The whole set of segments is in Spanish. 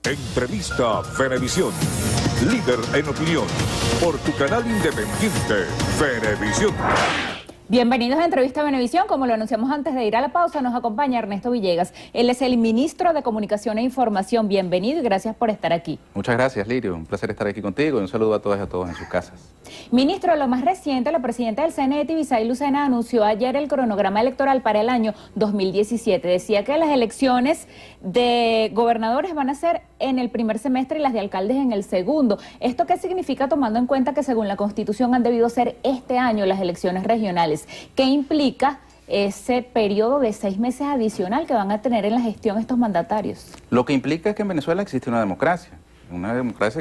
Entrevista Venevisión. Líder en opinión. Por tu canal independiente, Venevisión. Bienvenidos a Entrevista Venevisión. Como lo anunciamos antes de ir a la pausa, nos acompaña Ernesto Villegas. Él es el ministro de Comunicación e Información. Bienvenido y gracias por estar aquí. Muchas gracias, Lirio. Un placer estar aquí contigo y un saludo a todas y a todos en sus casas. Ministro, lo más reciente, la presidenta del CNE, Tibisay Lucena, anunció ayer el cronograma electoral para el año 2017. Decía que las elecciones de gobernadores van a ser en el primer semestre y las de alcaldes en el segundo. ¿Esto qué significa, tomando en cuenta que según la Constitución han debido ser este año las elecciones regionales? ¿Qué implica ese periodo de 6 meses adicional que van a tener en la gestión estos mandatarios? Lo que implica es que en Venezuela existe una democracia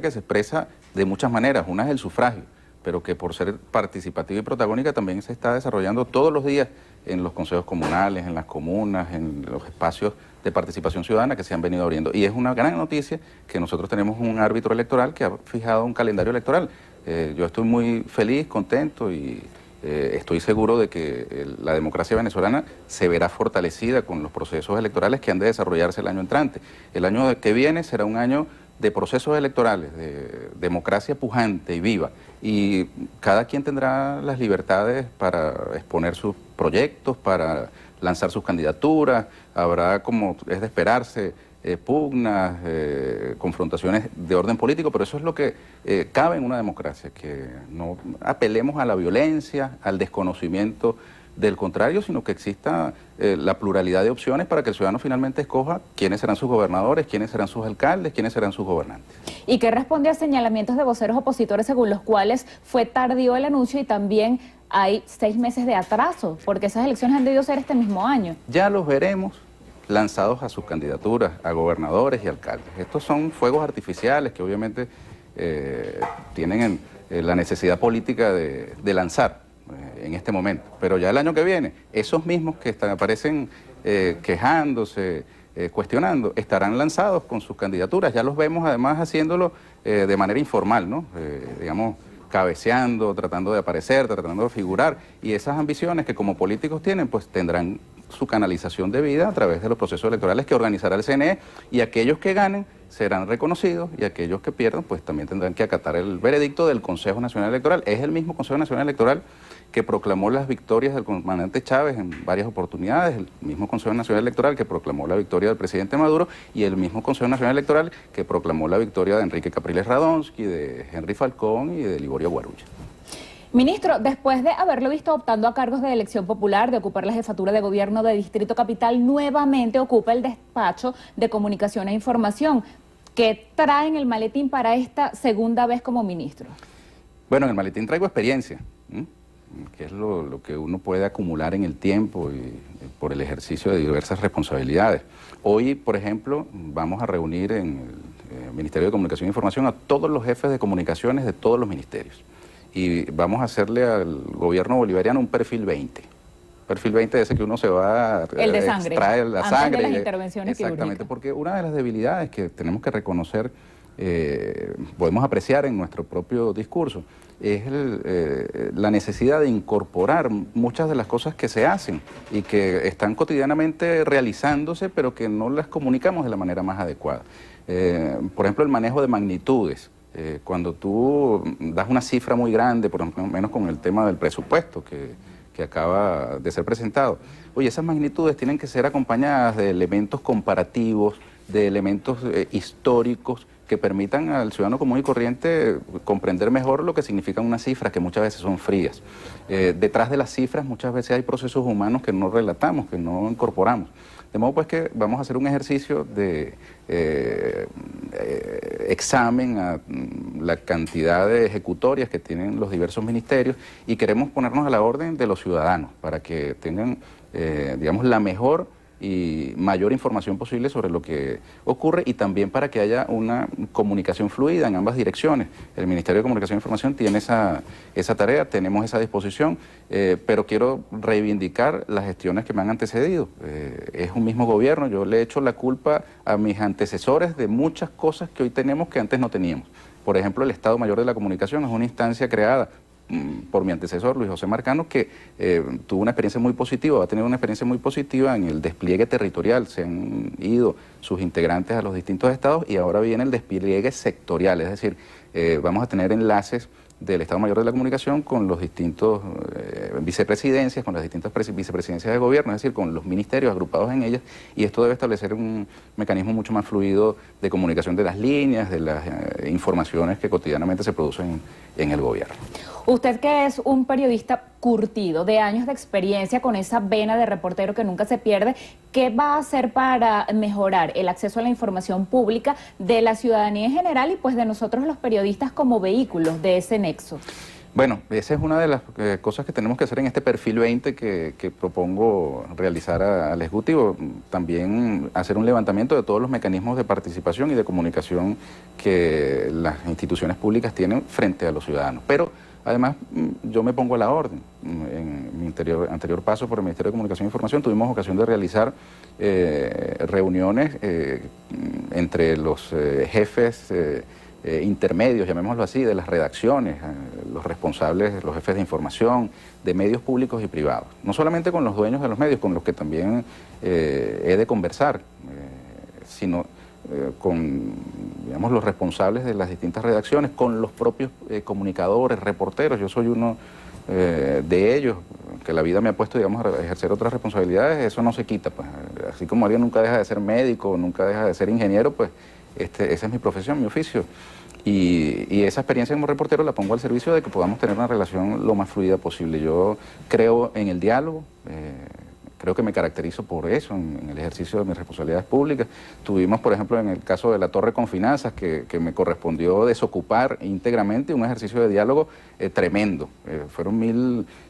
que se expresa de muchas maneras. Una es el sufragio, pero que por ser participativa y protagónica también se está desarrollando todos los días en los consejos comunales, en las comunas, en los espacios de participación ciudadana que se han venido abriendo. Y es una gran noticia que nosotros tenemos un árbitro electoral que ha fijado un calendario electoral. Yo estoy muy feliz, contento y estoy seguro de que la democracia venezolana se verá fortalecida con los procesos electorales que han de desarrollarse el año entrante. El año que viene será un año de procesos electorales, de democracia pujante y viva, y cada quien tendrá las libertades para exponer sus proyectos, para lanzar sus candidaturas. Habrá, como es de esperarse, pugnas, confrontaciones de orden político, pero eso es lo que cabe en una democracia, que no apelemos a la violencia, al desconocimiento del contrario, sino que exista la pluralidad de opciones para que el ciudadano finalmente escoja quiénes serán sus gobernadores, quiénes serán sus alcaldes, quiénes serán sus gobernantes. ¿Y qué responde a señalamientos de voceros opositores según los cuales fue tardío el anuncio y también hay 6 meses de atraso, porque esas elecciones han debido ser este mismo año? Ya los veremos lanzados a sus candidaturas, a gobernadores y alcaldes. Estos son fuegos artificiales que obviamente tienen la necesidad política de lanzar en este momento. Pero ya el año que viene, esos mismos que aparecen quejándose, cuestionando, estarán lanzados con sus candidaturas. Ya los vemos además haciéndolo de manera informal, ¿no? Digamos, cabeceando, tratando de aparecer, tratando de figurar, y esas ambiciones que como políticos tienen, pues tendrán su canalización de vida a través de los procesos electorales que organizará el CNE, y aquellos que ganen serán reconocidos y aquellos que pierdan pues también tendrán que acatar el veredicto del Consejo Nacional Electoral. Es el mismo Consejo Nacional Electoral que proclamó las victorias del comandante Chávez en varias oportunidades, el mismo Consejo Nacional Electoral que proclamó la victoria del presidente Maduro y el mismo Consejo Nacional Electoral que proclamó la victoria de Enrique Capriles Radonsky, de Henry Falcón y de Liborio Guarulla. Ministro, después de haberlo visto optando a cargos de elección popular, de ocupar la jefatura de gobierno de Distrito Capital, nuevamente ocupa el despacho de Comunicación e Información. ¿Qué trae en el maletín para esta segunda vez como ministro? Bueno, en el maletín traigo experiencia, que es lo que uno puede acumular en el tiempo y por el ejercicio de diversas responsabilidades. Hoy, por ejemplo, vamos a reunir en el Ministerio de Comunicación e Información a todos los jefes de comunicaciones de todos los ministerios. Y vamos a hacerle al gobierno bolivariano un perfil 20. Perfil 20 es ese que uno se va a extraer la sangre. De las intervenciones exactamente, quirúrgicas. porque una de las debilidades que tenemos que reconocer, podemos apreciar en nuestro propio discurso, es la necesidad de incorporar muchas de las cosas que se hacen y que están cotidianamente realizándose, pero que no las comunicamos de la manera más adecuada. Por ejemplo, el manejo de magnitudes. Cuando tú das una cifra muy grande, por ejemplo, menos con el tema del presupuesto que acaba de ser presentado, oye, esas magnitudes tienen que ser acompañadas de elementos comparativos, de elementos históricos que permitan al ciudadano común y corriente comprender mejor lo que significan unas cifras que muchas veces son frías. Detrás de las cifras muchas veces hay procesos humanos que no relatamos, que no incorporamos. De modo pues que vamos a hacer un ejercicio de examen a la cantidad de ejecutorias que tienen los diversos ministerios y queremos ponernos a la orden de los ciudadanos para que tengan, digamos, la mejor y mayor información posible sobre lo que ocurre y también para que haya una comunicación fluida en ambas direcciones. El Ministerio de Comunicación e Información tiene esa tarea, tenemos esa disposición, pero quiero reivindicar las gestiones que me han antecedido. Es un mismo gobierno, yo le echo la culpa a mis antecesores de muchas cosas que hoy tenemos que antes no teníamos. Por ejemplo, el Estado Mayor de la Comunicación es una instancia creada por mi antecesor, Luis José Marcano, que tuvo una experiencia muy positiva, va a tener una experiencia muy positiva en el despliegue territorial. Se han ido sus integrantes a los distintos estados y ahora viene el despliegue sectorial, es decir, vamos a tener enlaces del Estado Mayor de la Comunicación con los distintos vicepresidencias, con las distintas vicepresidencias de gobierno, es decir, con los ministerios agrupados en ellas, y esto debe establecer un mecanismo mucho más fluido de comunicación de las líneas, de las informaciones que cotidianamente se producen en el gobierno. Usted, que es un periodista curtido, de años de experiencia, con esa vena de reportero que nunca se pierde, ¿qué va a hacer para mejorar el acceso a la información pública de la ciudadanía en general y pues de nosotros los periodistas como vehículos de ese nexo? Bueno, esa es una de las cosas que tenemos que hacer en este perfil 20 que propongo realizar al Ejecutivo. También hacer un levantamiento de todos los mecanismos de participación y de comunicación que las instituciones públicas tienen frente a los ciudadanos. Pero además, yo me pongo a la orden. En mi anterior paso por el Ministerio de Comunicación e Información tuvimos ocasión de realizar reuniones entre los jefes intermedios, llamémoslo así, de las redacciones, los responsables, los jefes de información, de medios públicos y privados. No solamente con los dueños de los medios, con los que también he de conversar, sino con, digamos, los responsables de las distintas redacciones, con los propios comunicadores, reporteros. Yo soy uno de ellos, que la vida me ha puesto, digamos, a ejercer otras responsabilidades. Eso no se quita, pues. Así como alguien nunca deja de ser médico, nunca deja de ser ingeniero, pues esa es mi profesión, mi oficio. Y esa experiencia como reportero la pongo al servicio de que podamos tener una relación lo más fluida posible. Yo creo en el diálogo, creo que me caracterizo por eso en el ejercicio de mis responsabilidades públicas. Tuvimos, por ejemplo, en el caso de la Torre con Finanzas, que me correspondió desocupar íntegramente un ejercicio de diálogo tremendo. Fueron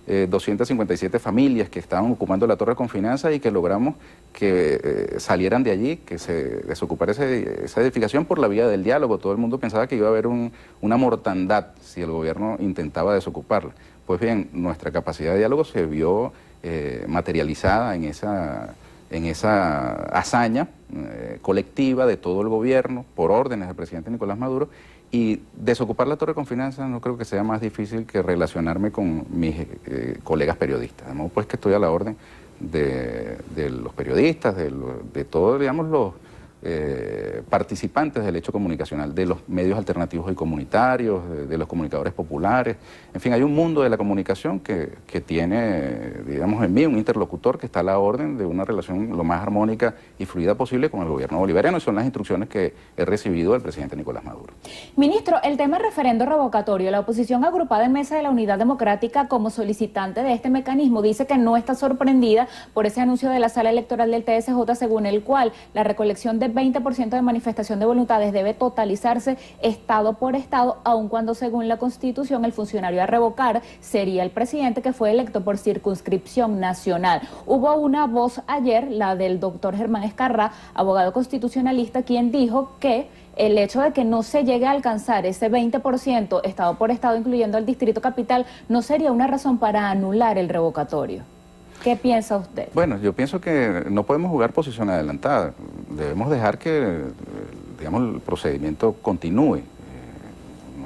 1.257 familias que estaban ocupando la Torre con Finanzas y que logramos que salieran de allí, que se desocupara esa edificación por la vía del diálogo. Todo el mundo pensaba que iba a haber una mortandad si el gobierno intentaba desocuparla. Pues bien, nuestra capacidad de diálogo se vio materializada en esa hazaña colectiva de todo el gobierno, por órdenes del presidente Nicolás Maduro, y desocupar la Torre con Finanzas no creo que sea más difícil que relacionarme con mis colegas periodistas. De modo pues que estoy a la orden de los periodistas, de todos, digamos, los participantes del hecho comunicacional, de los medios alternativos y comunitarios, de los comunicadores populares. En fin, hay un mundo de la comunicación que tiene, digamos, en mí un interlocutor que está a la orden de una relación lo más armónica y fluida posible con el gobierno bolivariano, y son las instrucciones que he recibido del presidente Nicolás Maduro. Ministro, el tema del referendo revocatorio, la oposición agrupada en Mesa de la Unidad Democrática como solicitante de este mecanismo dice que no está sorprendida por ese anuncio de la Sala Electoral del TSJ, según el cual la recolección de 20% de manifestación de voluntades debe totalizarse estado por estado, aun cuando según la Constitución el funcionario a revocar sería el presidente que fue electo por circunscripción nacional. Hubo una voz ayer, la del doctor Germán Escarrá, abogado constitucionalista, quien dijo que el hecho de que no se llegue a alcanzar ese 20% estado por estado, incluyendo el Distrito Capital, no sería una razón para anular el revocatorio. ¿Qué piensa usted? Bueno, yo pienso que no podemos jugar posición adelantada. Debemos dejar que, digamos, el procedimiento continúe.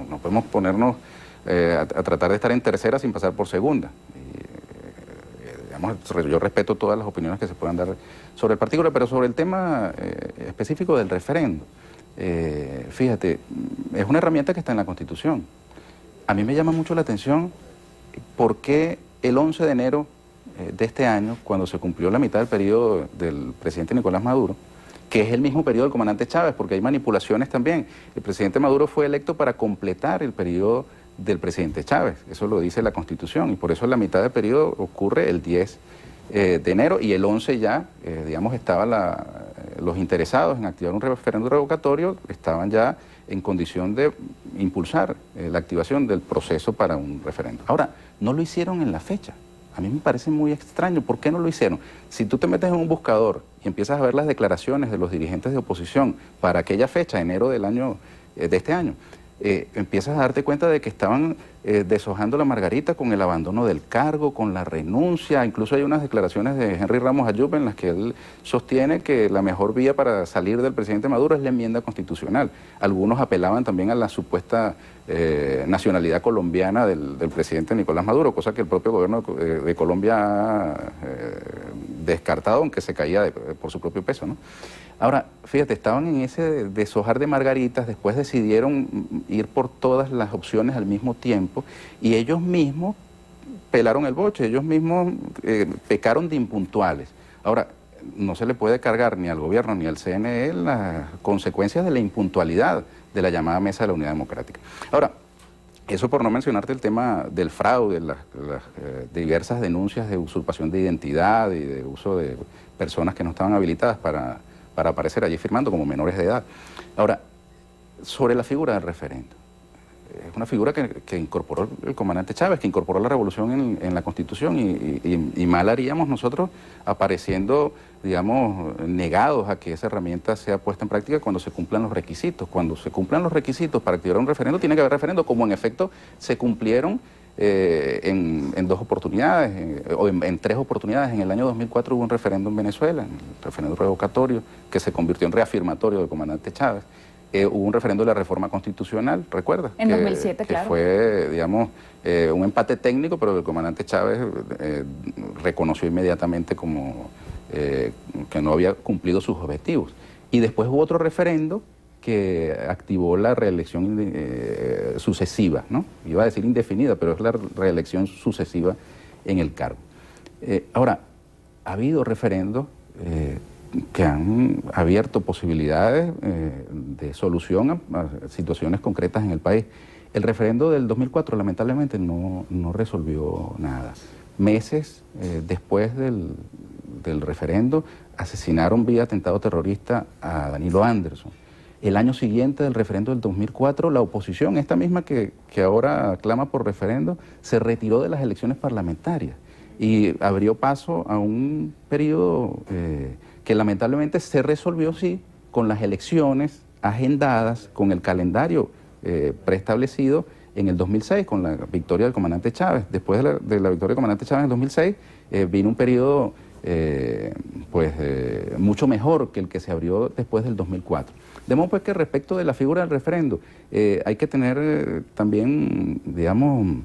No podemos ponernos a tratar de estar en tercera sin pasar por segunda. Digamos, yo respeto todas las opiniones que se puedan dar sobre el particular, pero sobre el tema específico del referendo, fíjate, es una herramienta que está en la Constitución. A mí me llama mucho la atención por qué el 11 de enero de este año, cuando se cumplió la mitad del periodo del presidente Nicolás Maduro, que es el mismo periodo del comandante Chávez, porque hay manipulaciones también. El presidente Maduro fue electo para completar el periodo del presidente Chávez, eso lo dice la Constitución, y por eso la mitad del periodo ocurre el 10 de enero, y el 11 ya, digamos, estaban los interesados en activar un referéndum revocatorio, estaban ya en condición de impulsar la activación del proceso para un referéndum. Ahora, no lo hicieron en la fecha. A mí me parece muy extraño. ¿Por qué no lo hicieron? Si tú te metes en un buscador y empiezas a ver las declaraciones de los dirigentes de oposición para aquella fecha, enero del año, de este año, empiezas a darte cuenta de que estaban deshojando la margarita con el abandono del cargo, con la renuncia. Incluso hay unas declaraciones de Henry Ramos Ayub en las que él sostiene que la mejor vía para salir del presidente Maduro es la enmienda constitucional. Algunos apelaban también a la supuesta nacionalidad colombiana del presidente Nicolás Maduro, cosa que el propio gobierno de Colombia ha descartado, aunque se caía por su propio peso, ¿no? Ahora, fíjate, estaban en ese deshojar de margaritas, después decidieron ir por todas las opciones al mismo tiempo y ellos mismos pelaron el boche, ellos mismos pecaron de impuntuales. Ahora, no se le puede cargar ni al gobierno ni al CNE las consecuencias de la impuntualidad de la llamada Mesa de la Unidad Democrática. Ahora, eso por no mencionarte el tema del fraude, las diversas denuncias de usurpación de identidad y de uso de personas que no estaban habilitadas para aparecer allí firmando como menores de edad. Ahora, sobre la figura del referendo. Es una figura que incorporó el comandante Chávez, que incorporó la revolución en la Constitución y mal haríamos nosotros apareciendo, digamos, negados a que esa herramienta sea puesta en práctica cuando se cumplan los requisitos. Cuando se cumplan los requisitos para activar un referendo, tiene que haber referendo, como en efecto se cumplieron en dos oportunidades, o en tres oportunidades. En el año 2004 hubo un referendo en Venezuela, el referendo revocatorio, que se convirtió en reafirmatorio del comandante Chávez. Hubo un referendo de la reforma constitucional, ¿recuerdas? En 2007, claro. Que fue, digamos, un empate técnico, pero el comandante Chávez reconoció inmediatamente como que no había cumplido sus objetivos. Y después hubo otro referendo que activó la reelección sucesiva, ¿no? Iba a decir indefinida, pero es la reelección sucesiva en el cargo. Ahora, ha habido referendos que han abierto posibilidades de solución a situaciones concretas en el país. El referendo del 2004 lamentablemente no resolvió nada. Meses después del referendo asesinaron vía atentado terrorista a Danilo Anderson. El año siguiente del referendo del 2004, la oposición, esta misma que ahora clama por referendo, se retiró de las elecciones parlamentarias y abrió paso a un periodo que lamentablemente se resolvió, sí, con las elecciones agendadas, con el calendario preestablecido en el 2006, con la victoria del comandante Chávez. Después de la victoria del comandante Chávez en el 2006, vino un periodo mucho mejor que el que se abrió después del 2004. De modo pues que respecto de la figura del referendo, hay que tener también, digamos,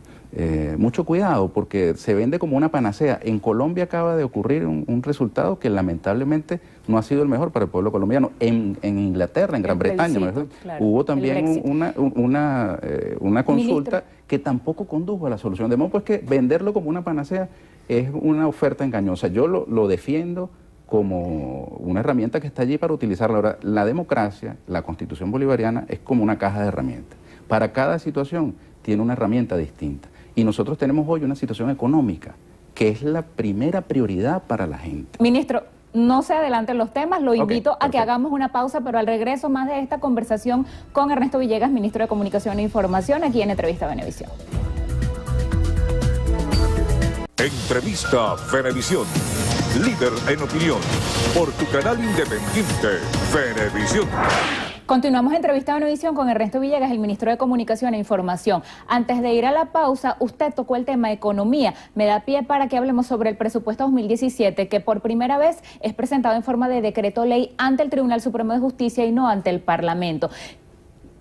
mucho cuidado, porque se vende como una panacea. En Colombia acaba de ocurrir un resultado que lamentablemente no ha sido el mejor para el pueblo colombiano. En Inglaterra, en Gran Bretaña, claro, hubo también una consulta que tampoco condujo a la solución. De modo pues que venderlo como una panacea es una oferta engañosa. Yo lo defiendo como una herramienta que está allí para utilizarla. Ahora, la democracia, la Constitución bolivariana, es como una caja de herramientas. Para cada situación tiene una herramienta distinta. Y nosotros tenemos hoy una situación económica, que es la primera prioridad para la gente. Ministro, no se adelanten los temas, lo invito a que perfecto. hagamos una pausa, pero al regreso más de esta conversación con Ernesto Villegas, ministro de Comunicación e Información, aquí en Entrevista Venevisión. Entrevista Venevisión. Líder en opinión. Por tu canal independiente, Venevisión. Continuamos Entrevista Venevisión con Ernesto Villegas, el ministro de Comunicación e Información. Antes de ir a la pausa, usted tocó el tema economía. Me da pie para que hablemos sobre el presupuesto 2017, que por primera vez es presentado en forma de decreto ley ante el Tribunal Supremo de Justicia y no ante el Parlamento.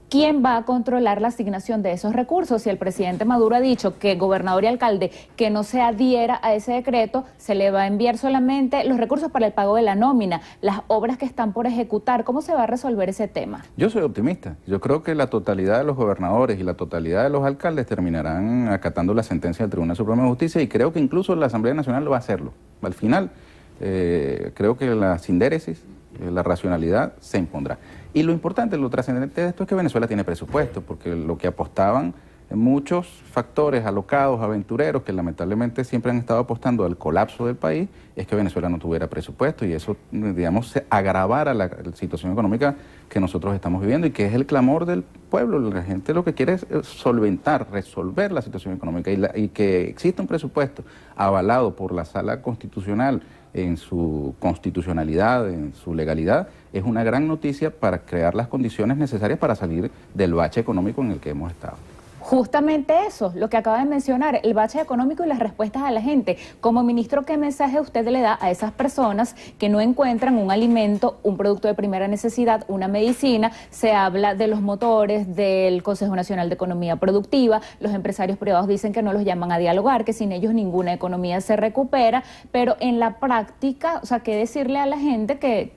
¿Quién va a controlar la asignación de esos recursos? Si el presidente Maduro ha dicho que gobernador y alcalde que no se adhiera a ese decreto, se le va a enviar solamente los recursos para el pago de la nómina, las obras que están por ejecutar. ¿Cómo se va a resolver ese tema? Yo soy optimista. Yo creo que la totalidad de los gobernadores y la totalidad de los alcaldes terminarán acatando la sentencia del Tribunal Supremo de Justicia y creo que incluso la Asamblea Nacional va a hacerlo. Al final, creo que la sindéresis, la racionalidad se impondrá. Y lo importante, lo trascendente de esto es que Venezuela tiene presupuesto, porque lo que apostaban muchos factores alocados, aventureros, que lamentablemente siempre han estado apostando al colapso del país, es que Venezuela no tuviera presupuesto y eso, digamos, se agravara la situación económica que nosotros estamos viviendo y que es el clamor del pueblo. La gente lo que quiere es solventar, resolver la situación económica y que exista un presupuesto avalado por la Sala Constitucional en su constitucionalidad, en su legalidad, es una gran noticia para crear las condiciones necesarias para salir del bache económico en el que hemos estado. Justamente eso, lo que acaba de mencionar, el bache económico y las respuestas a la gente. Como ministro, ¿qué mensaje usted le da a esas personas que no encuentran un alimento, un producto de primera necesidad, una medicina? Se habla de los motores, del Consejo Nacional de Economía Productiva, los empresarios privados dicen que no los llaman a dialogar, que sin ellos ninguna economía se recupera, pero en la práctica, o sea, ¿qué decirle a la gente que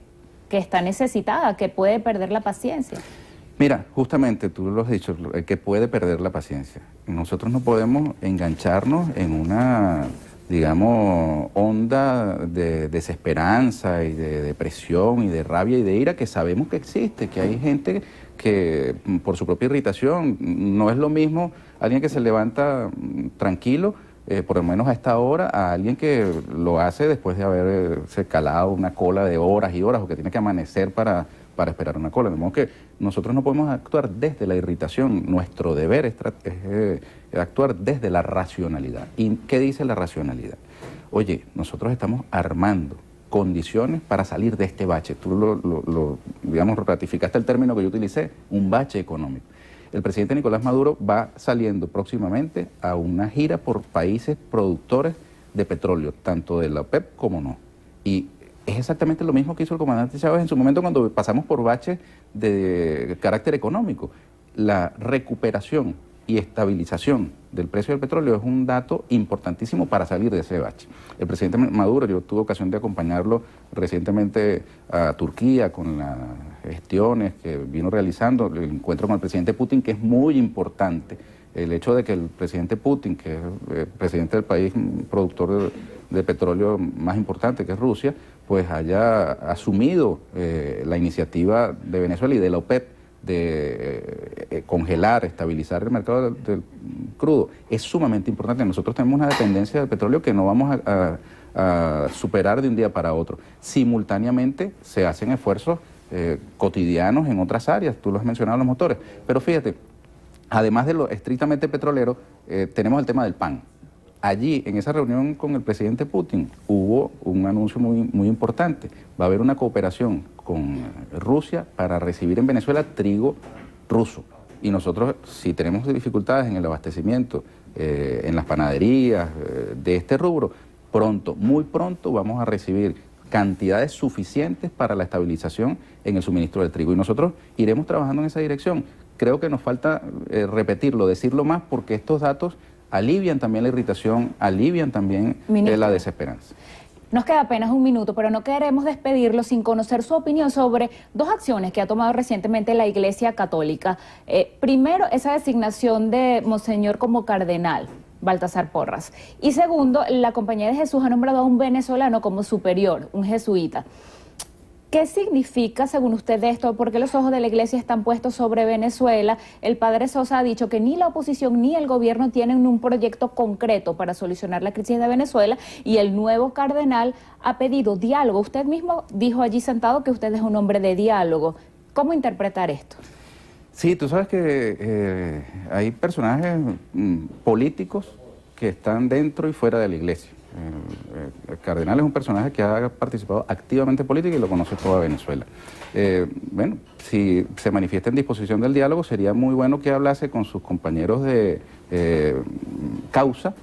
está necesitada, que puede perder la paciencia? Mira, justamente tú lo has dicho, que puede perder la paciencia. Nosotros no podemos engancharnos en una, digamos, onda de desesperanza y de depresión y de rabia y de ira que sabemos que existe, que hay gente que por su propia irritación, no es lo mismo alguien que se levanta tranquilo, por lo menos a esta hora, a alguien que lo hace después de haberse calado una cola de horas y horas o que tiene que amanecer para esperar una cola. De modo que nosotros no podemos actuar desde la irritación, nuestro deber es actuar desde la racionalidad. ¿Y qué dice la racionalidad? Oye, nosotros estamos armando condiciones para salir de este bache. Tú digamos, ratificaste el término que yo utilicé, un bache económico. El presidente Nicolás Maduro va saliendo próximamente a una gira por países productores de petróleo, tanto de la OPEP como no. Y es exactamente lo mismo que hizo el comandante Chávez en su momento cuando pasamos por baches de carácter económico. La recuperación y estabilización del precio del petróleo es un dato importantísimo para salir de ese bache. El presidente Maduro, yo tuve ocasión de acompañarlo recientemente a Turquía con las gestiones que vino realizando, el encuentro con el presidente Putin, que es muy importante. El hecho de que el presidente Putin, que es el presidente del país productor de petróleo más importante, que es Rusia, pues haya asumido la iniciativa de Venezuela y de la OPEP de congelar, estabilizar el mercado del crudo, es sumamente importante. Nosotros tenemos una dependencia del petróleo que no vamos a superar de un día para otro. Simultáneamente se hacen esfuerzos cotidianos en otras áreas, tú lo has mencionado, los motores, pero fíjate, además de lo estrictamente petrolero, tenemos el tema del pan. Allí, en esa reunión con el presidente Putin, hubo un anuncio muy importante. Va a haber una cooperación con Rusia para recibir en Venezuela trigo ruso. Y nosotros, si tenemos dificultades en el abastecimiento, en las panaderías de este rubro, pronto, muy pronto, vamos a recibir cantidades suficientes para la estabilización en el suministro del trigo. Y nosotros iremos trabajando en esa dirección. Creo que nos falta repetirlo, decirlo más, porque estos datos alivian también la irritación, alivian también la desesperanza. Nos queda apenas un minuto, pero no queremos despedirlo sin conocer su opinión sobre dos acciones que ha tomado recientemente la Iglesia Católica. Primero, esa designación de Monseñor como cardenal, Baltasar Porras. Y segundo, la Compañía de Jesús ha nombrado a un venezolano como superior, un jesuita. ¿Qué significa, según usted, esto? ¿Por qué los ojos de la Iglesia están puestos sobre Venezuela? El padre Sosa ha dicho que ni la oposición ni el gobierno tienen un proyecto concreto para solucionar la crisis de Venezuela y el nuevo cardenal ha pedido diálogo. Usted mismo dijo allí sentado que usted es un hombre de diálogo. ¿Cómo interpretar esto? Sí, tú sabes que hay personajes políticos que están dentro y fuera de la Iglesia. El cardenal es un personaje que ha participado activamente en política y lo conoce toda Venezuela. Bueno, si se manifiesta en disposición del diálogo, sería muy bueno que hablase con sus compañeros de causa,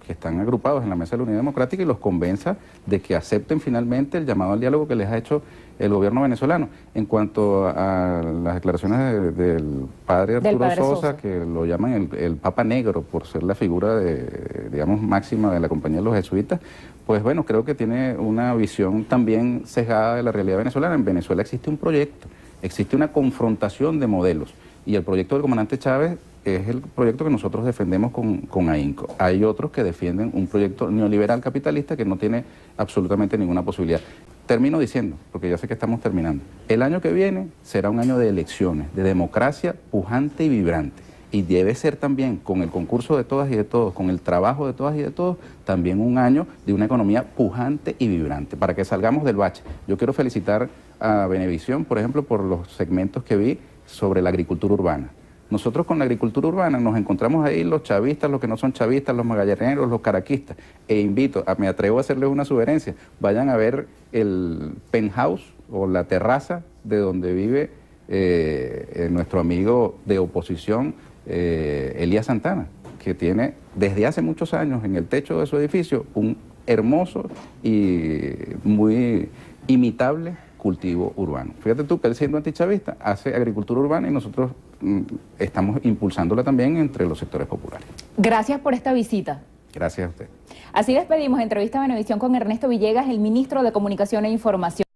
que están agrupados en la Mesa de la Unidad Democrática, y los convenza de que acepten finalmente el llamado al diálogo que les ha hecho el gobierno venezolano. En cuanto a las declaraciones del padre Arturo Sosa, que lo llaman el Papa Negro por ser la figura digamos, máxima de la Compañía de los Jesuitas, pues bueno, creo que tiene una visión también sesgada de la realidad venezolana. En Venezuela existe un proyecto, existe una confrontación de modelos, y el proyecto del comandante Chávez es el proyecto que nosotros defendemos con ahínco. Hay otros que defienden un proyecto neoliberal capitalista que no tiene absolutamente ninguna posibilidad. Termino diciendo, porque ya sé que estamos terminando, el año que viene será un año de elecciones, de democracia pujante y vibrante. Y debe ser también, con el concurso de todas y de todos, con el trabajo de todas y de todos, también un año de una economía pujante y vibrante, para que salgamos del bache. Yo quiero felicitar a Venevisión, por ejemplo, por los segmentos que vi sobre la agricultura urbana. Nosotros con la agricultura urbana nos encontramos ahí los chavistas, los que no son chavistas, los magallaneros, los caraquistas, e invito, me atrevo a hacerles una sugerencia, vayan a ver el penthouse o la terraza de donde vive nuestro amigo de oposición, Elías Santana, que tiene desde hace muchos años en el techo de su edificio un hermoso y muy imitable cultivo urbano. Fíjate tú que él, siendo antichavista, hace agricultura urbana y nosotros estamos impulsándola también entre los sectores populares. Gracias por esta visita. Gracias a usted. Así despedimos entrevista a Venevisión con Ernesto Villegas, el ministro de Comunicación e Información.